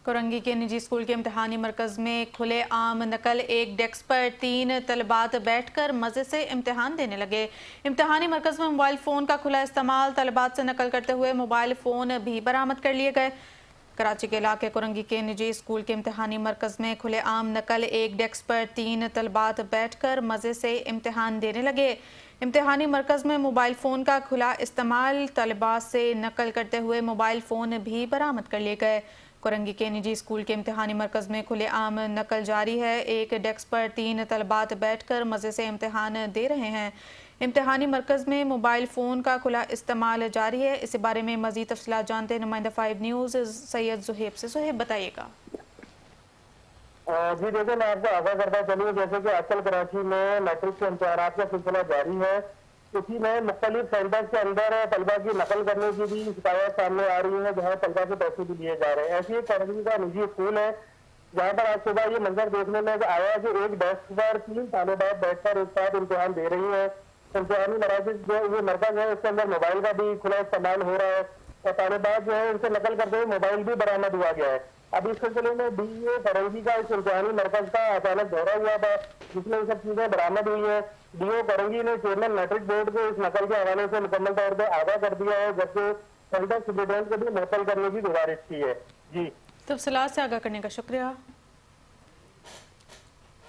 करंगी के निजी स्कूल के इम्तिहानी मरकज में खुले आम नकल, एक डेस्क पर 3 तलबात बैठकर मजे से इम्तिहान देने लगे। इम्तिहानी मरकज में मोबाइल फ़ोन का खुला इस्तेमाल, तलबात से नकल करते हुए मोबाइल फ़ोन भी बरामद कर लिए गए। कराची के इलाके करंगी के निजी स्कूल के इम्तिहानी मरकज में खुले आम नकल, एक डेस्क पर 3 तलबात बैठकर मजे से इम्तिहान देने लगे। इम्तिहानी मरकज में मोबाइल फ़ोन का खुला इस्तेमाल, तलबात से नकल करते हुए मोबाइल फ़ोन भी बरामद कर लिए गए। करंगी के निजी स्कूल के इम्तिहानी मरकज में खुले आम नकल जारी है। एक डेस्क पर 3 तलबात बैठकर मज़े से इम्तिहान दे रहे हैं। इम्तिहानी मरकज में मोबाइल फ़ोन का खुला इस्तेमाल जारी है। इस बारे में मज़ीद तफसीलात जानते हैं नुमाइंदा 5 न्यूज़ सैयद ज़ुहैब से। ज़ुहैब बताइएगा। जी देखिए, मैं आपको आगाह करता चलूँ, जैसे कि आजकल कराची में मैट्रिक के इम्तिहानात का सिलसिला जारी है। इसी में मुख्तलिफ सेंटर्स के अंदर तलबा की नकल करने की भी शिकायत सामने आ रही है, जहाँ तलबा से पैसे भी लिए जा रहे हैं। ऐसी एक करंगी का निजी स्कूल है जहाँ पर आज सुबह ये मंजर देखने में आया कि एक डेस्क पर 3 तालिबात बैठकर एक साथ इम्तिहान दे रही है। इम्तिहानी मराकज़ जो ये मरकज है, उसके अंदर मोबाइल का भी खुला इस्तेमाल हो रहा है और तालिबात जो है उनसे नकल करते हुए मोबाइल भी बरामद हुआ गया है। अब इस सिलसिले में DA करंगी का इस इम्तिहानी मरकज का अचानक दौरा हुआ था, जिसमें ये सब चीजें बरामद हुई है। DO करंगी ने चेयरमैन मैट्रिक बोर्ड को इस नकल के हवाले से मुकम्मल तौर पर आगाह कर दिया है, जबकि सेंटर सुपरिटेंडेंट को भी नकल करने की गुजारिश की है। जी, तफसीलात से आगाह करने का शुक्रिया।